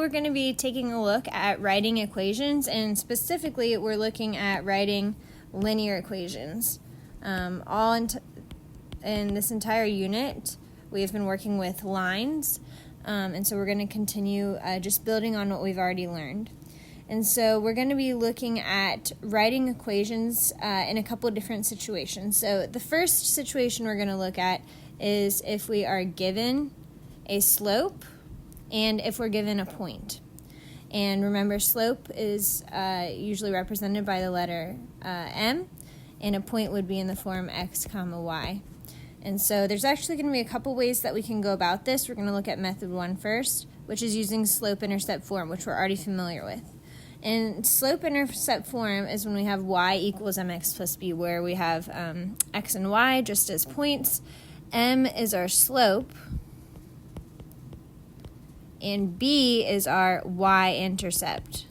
We're going to be taking a look at writing equations, and specifically we're looking at writing linear equations. In this entire unit we have been working with lines, and so we're going to continue just building on what we've already learned. And so we're going to be looking at writing equations in a couple of different situations. So the first situation we're going to look at is if we are given a slope and if we're given a point. And remember, slope is usually represented by the letter m, and a point would be in the form x comma y. And so there's actually going to be a couple ways that we can go about this. We're going to look at method 1 first, which is using slope-intercept form, which we're already familiar with. And slope-intercept form is when we have y equals mx plus b, where we have x and y just as points. M is our slope, and b is our y-intercept.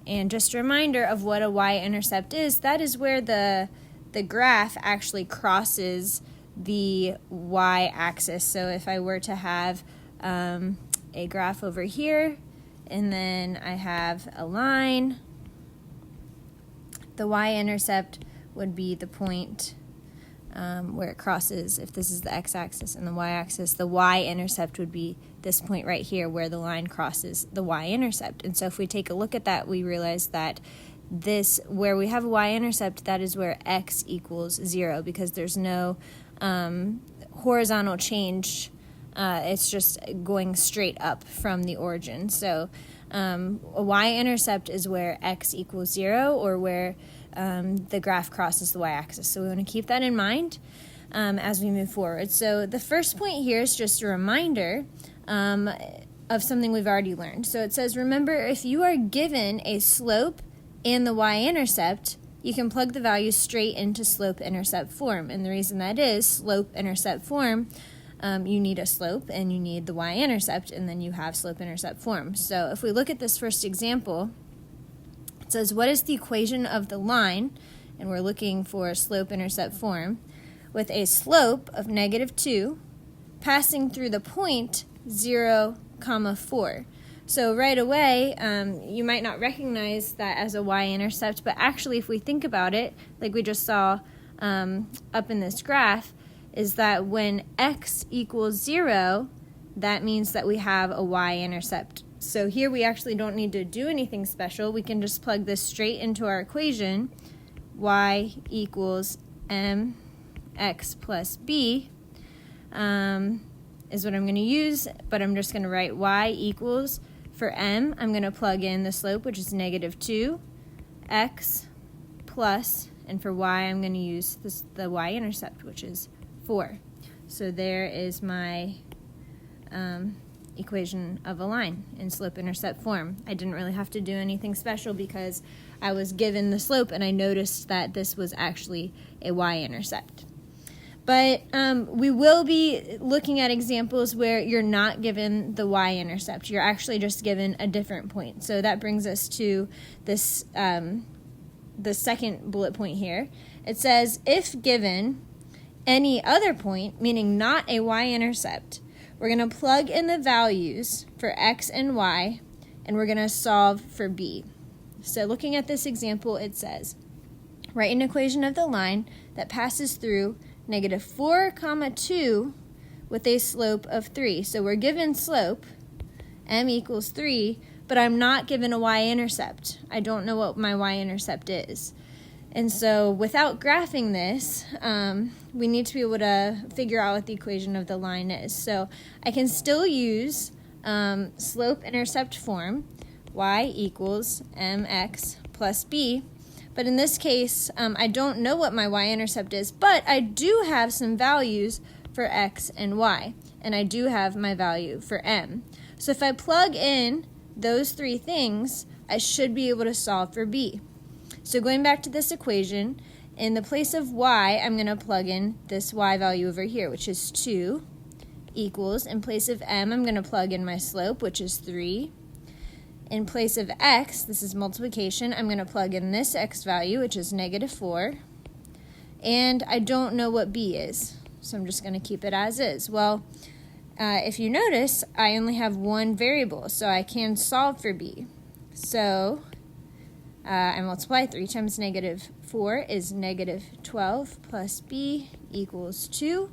And just a reminder of what a y-intercept is, that is where the graph actually crosses the y-axis. So if I were to have a graph over here, and then I have a line, the y-intercept would be the point where it crosses. If this is the x-axis and the y-axis, the y-intercept would be this point right here where the line crosses the y-intercept. And so if we take a look at that, we realize that this, where we have a y-intercept, that is where x equals 0, because there's no horizontal change. It's just going straight up from the origin. So a y-intercept is where x equals 0, or where the graph crosses the y-axis. So we want to keep that in mind as we move forward. So the first point here is just a reminder of something we've already learned. So it says, remember, if you are given a slope and the y-intercept, you can plug the values straight into slope-intercept form. And the reason that is, slope-intercept form, you need a slope and you need the y-intercept, and then you have slope-intercept form. So if we look at this first example, it says, what is the equation of the line, and we're looking for slope-intercept form, with a slope of -2 passing through the point 0, 4. So right away, you might not recognize that as a y-intercept, but actually if we think about it, like we just saw up in this graph, is that when x equals 0, that means that we have a y-intercept. So here we actually don't need to do anything special. We can just plug this straight into our equation. Y equals mx plus b is what I'm going to use, but I'm just going to write y equals, for m, I'm going to plug in the slope, which is -2, x plus, and for y, I'm going to use the y-intercept, which is 4. So there is my equation of a line in slope-intercept form. I didn't really have to do anything special because I was given the slope and I noticed that this was actually a y-intercept. But we will be looking at examples where you're not given the y-intercept. You're actually just given a different point. So that brings us to this, the second bullet point here. It says, if given any other point, meaning not a y-intercept, we're going to plug in the values for x and y, and we're going to solve for b. So looking at this example, it says, write an equation of the line that passes through -4, 2 with a slope of 3. So we're given slope, m equals 3, but I'm not given a y-intercept. I don't know what my y-intercept is. And so without graphing this, we need to be able to figure out what the equation of the line is. So I can still use slope-intercept form, y equals mx plus b. But in this case, I don't know what my y-intercept is, but I do have some values for x and y, and I do have my value for m. So if I plug in those three things, I should be able to solve for b. So going back to this equation, in the place of y, I'm going to plug in this y value over here, which is 2, equals, in place of m, I'm going to plug in my slope, which is 3. In place of x, this is multiplication, I'm going to plug in this x value, which is -4. And I don't know what b is, so I'm just going to keep it as is. Well, if you notice, I only have one variable, so I can solve for b. So I multiply 3 times -4 is -12 plus b equals 2.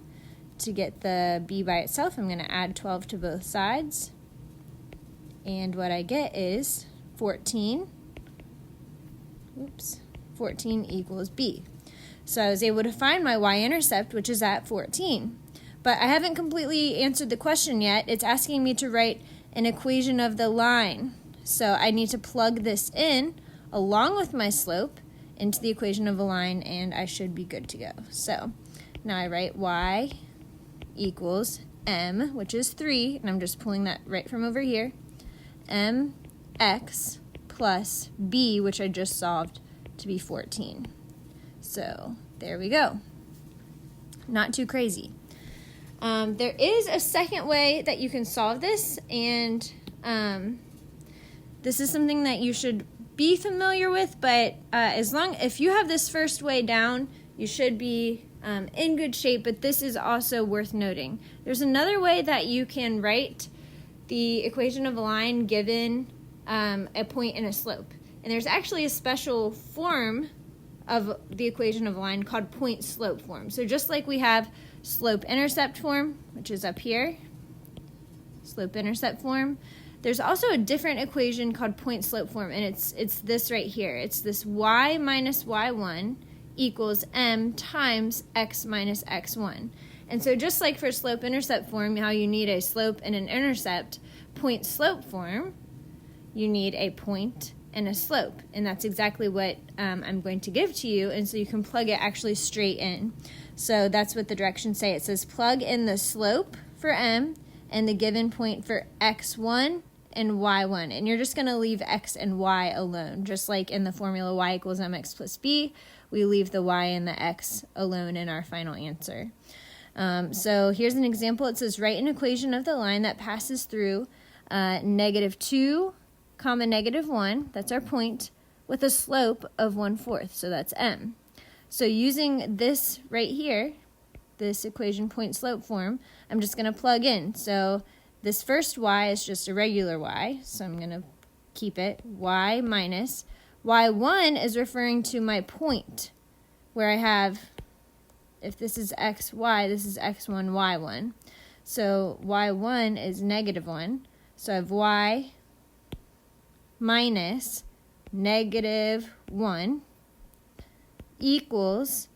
To get the b by itself, I'm going to add 12 to both sides. And what I get is 14. 14 equals b. So I was able to find my y-intercept, which is at 14. But I haven't completely answered the question yet. It's asking me to write an equation of the line. So I need to plug this in along with my slope into the equation of a line, and I should be good to go. So now I write y equals m, which is 3, and I'm just pulling that right from over here, mx plus b, which I just solved to be 14. So there we go. Not too crazy. There is a second way that you can solve this, and this is something that you should be familiar with, but if you have this first way down, you should be in good shape, but this is also worth noting. There's another way that you can write the equation of a line given a point and a slope. And there's actually a special form of the equation of a line called point-slope form. So just like we have slope-intercept form, which is up here, slope-intercept form, there's also a different equation called point-slope form, and it's this right here. It's this y minus y1 equals m times x minus x1. And so just like for slope-intercept form, how you need a slope and an intercept, point-slope form, you need a point and a slope. And that's exactly what I'm going to give to you, and so you can plug it actually straight in. So that's what the directions say. It says plug in the slope for m and the given point for x1 and y1. And you're just going to leave x and y alone, just like in the formula y equals mx plus b. We leave the y and the x alone in our final answer. So here's an example. It says write an equation of the line that passes through -2, -1, that's our point, with a slope of 1/4, so that's m. So using this right here, this equation point-slope form, I'm just going to plug in. So this first y is just a regular y, so I'm going to keep it y minus. y1 is referring to my point, where I have, if this is xy, this is x1, y1. So y1 is -1, so I have y minus -1 equals,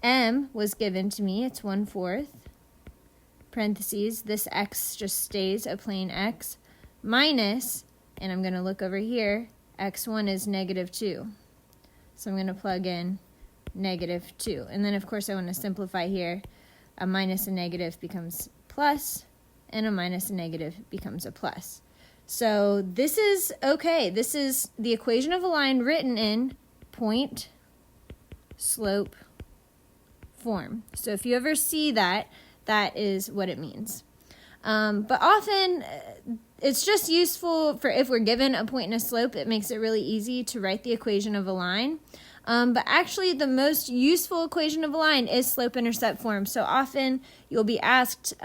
m was given to me, it's 1/4, parentheses, this x just stays a plain x, minus, and I'm going to look over here, x1 is -2. So I'm going to plug in -2. And then, of course, I want to simplify here. A minus and negative becomes plus, and a minus and negative becomes a plus. So this is okay. This is the equation of a line written in point-slope form. So if you ever see that, that is what it means. But often it's just useful for if we're given a point and a slope, it makes it really easy to write the equation of a line. But actually the most useful equation of a line is slope-intercept form. So often you'll be asked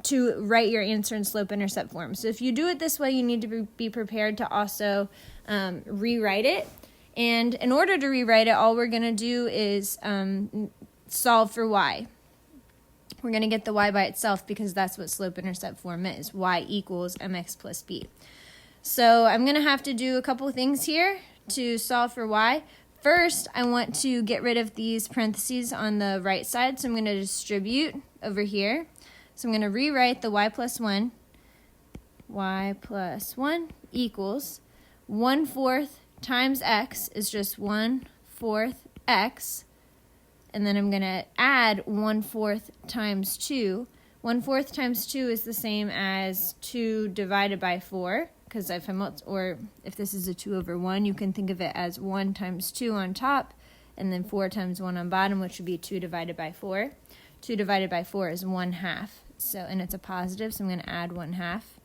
to write your answer in slope-intercept form. So if you do it this way, you need to be prepared to also rewrite it. And in order to rewrite it, all we're going to do is solve for y. We're going to get the y by itself because that's what slope-intercept form is. Y equals mx plus b. So I'm going to have to do a couple of things here to solve for y. First, I want to get rid of these parentheses on the right side, so I'm going to distribute over here. So I'm going to rewrite the y plus 1. Y plus 1 equals 1/4 times x is just 1/4 x. And then I'm going to add 1/4 times 2. 1/4 times 2 is the same as 2 divided by 4. Because if this is a 2/1, you can think of it as 1 times 2 on top, and then 4 times 1 on bottom, which would be 2 divided by 4. 2 divided by 4 is 1/2. So, and it's a positive, so I'm going to add 1/2.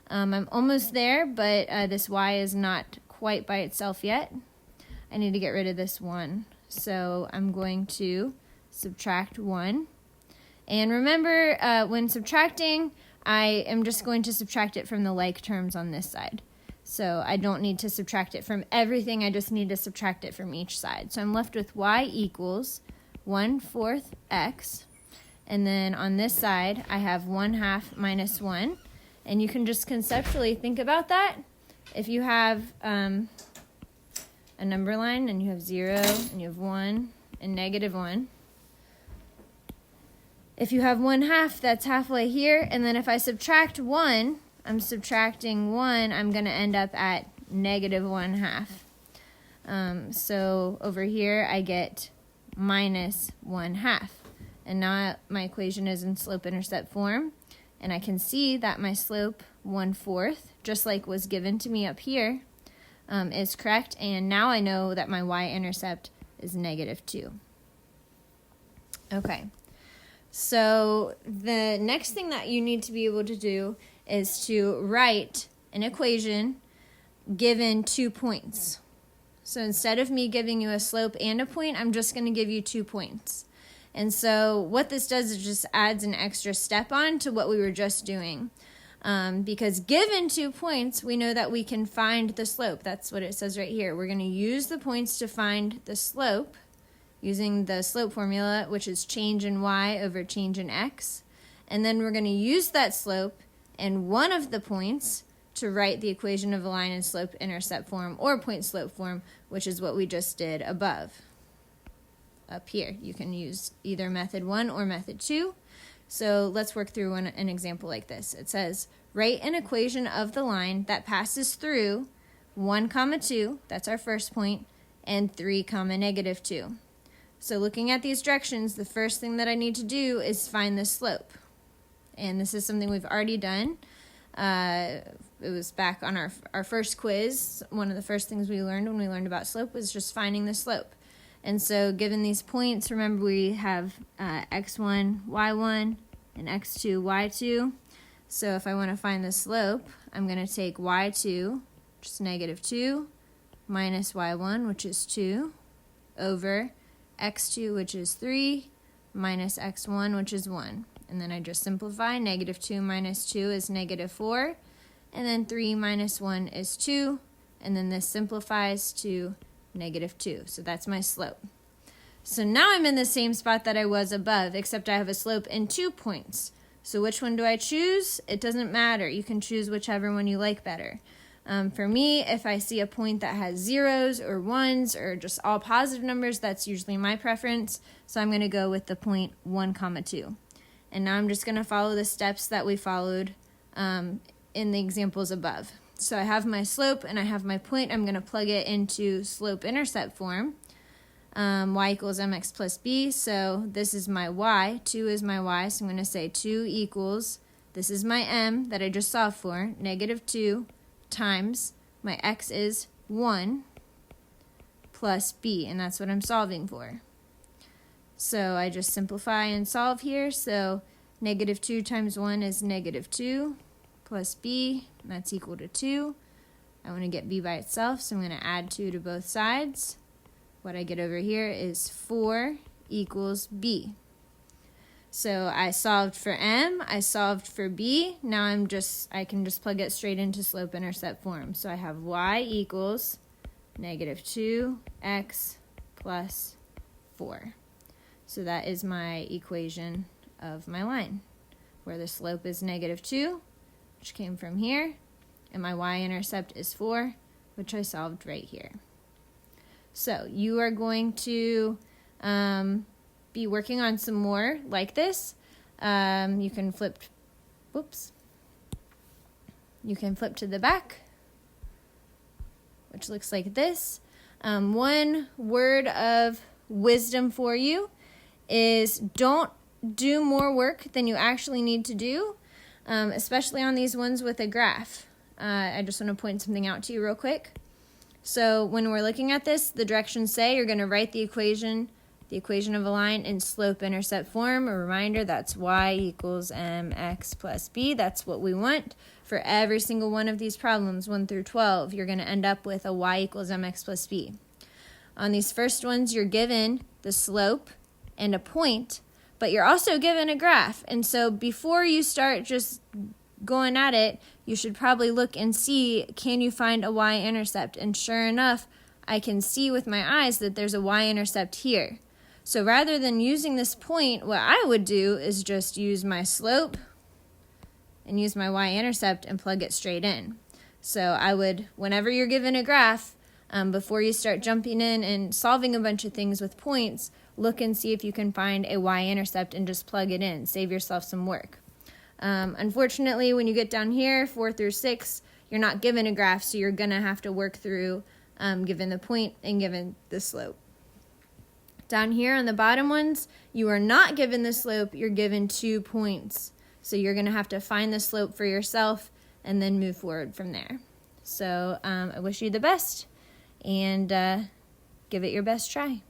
I'm almost there, but this y is not quite by itself yet. I need to get rid of this 1. So I'm going to subtract 1. And remember, when subtracting, I am just going to subtract it from the like terms on this side. So I don't need to subtract it from everything, I just need to subtract it from each side. So I'm left with y equals 1/4 x. And then on this side, I have 1/2 minus 1. And you can just conceptually think about that. If you have a number line and you have 0 and you have 1 and -1. If you have 1/2, that's halfway here. And then if I subtract 1, I'm subtracting 1, I'm going to end up at -1/2. So over here, I get -1/2. And now my equation is in slope-intercept form. And I can see that my slope 1/4, just like was given to me up here, is correct. And now I know that my y-intercept is -2. Okay. So the next thing that you need to be able to do is to write an equation given 2 points. So instead of me giving you a slope and a point, I'm just going to give you 2 points. And so what this does is just adds an extra step on to what we were just doing. Because given 2 points, we know that we can find the slope. That's what it says right here. We're going to use the points to find the slope using the slope formula, which is change in y over change in x. And then we're going to use that slope and one of the points to write the equation of a line in slope-intercept form or point-slope form, which is what we just did above. Up here, you can use either method 1 or method 2. So let's work through an example like this. It says, write an equation of the line that passes through 1, 2, that's our first point, and 3, -2. So looking at these directions, the first thing that I need to do is find the slope. And this is something we've already done. It was back on our first quiz. One of the first things we learned when we learned about slope was just finding the slope. And so given these points, remember we have x1, y1, and x2, y2. So if I want to find the slope, I'm going to take y2, which is -2, minus y1, which is 2, over x2, which is 3, minus x1, which is 1. And then I just simplify. -2 minus 2 is -4. And then 3 minus 1 is 2. And then this simplifies to -2. So that's my slope. So now I'm in the same spot that I was above, except I have a slope and 2 points. So which one do I choose? It doesn't matter. You can choose whichever one you like better. For me, if I see a point that has zeros or ones or just all positive numbers, that's usually my preference. So I'm going to go with the point 1, 2. And now I'm just going to follow the steps that we followed in the examples above. So I have my slope and I have my point. I'm going to plug it into slope-intercept form. Y equals mx plus b. So this is my y. 2 is my y. So I'm going to say 2 equals, this is my m that I just solved for, -2 times my x is 1 plus b. And that's what I'm solving for. So I just simplify and solve here. So -2 times 1 is -2 plus b, and that's equal to 2. I want to get b by itself, so I'm going to add 2 to both sides. What I get over here is 4 equals b. So I solved for m, I solved for b. Now I can just plug it straight into slope-intercept form. So I have y equals -2x plus 4. So that is my equation of my line, where the slope is -2, which came from here, and my y-intercept is 4, which I solved right here. So you are going to be working on some more like this. You can flip, you can flip to the back, which looks like this. One word of wisdom for you is don't do more work than you actually need to do, especially on these ones with a graph. I just want to point something out to you real quick. So when we're looking at this, the directions say you're going to write the equation of a line in slope-intercept form. A reminder, that's y equals mx plus b. That's what we want for every single one of these problems, 1 through 12. You're going to end up with a y equals mx plus b. On these first ones, you're given the slope and a point, but you're also given a graph. And so before you start just going at it, you should probably look and see, can you find a y-intercept? And sure enough, I can see with my eyes that there's a y-intercept here. So rather than using this point, what I would do is just use my slope and use my y-intercept and plug it straight in. So I would, whenever you're given a graph, before you start jumping in and solving a bunch of things with points, look and see if you can find a y-intercept and just plug it in. Save yourself some work. Unfortunately, when you get down here, 4 through 6, you're not given a graph, so you're going to have to work through given the point and given the slope. Down here on the bottom ones, you are not given the slope, you're given 2 points. So you're going to have to find the slope for yourself and then move forward from there. So I wish you the best, and give it your best try.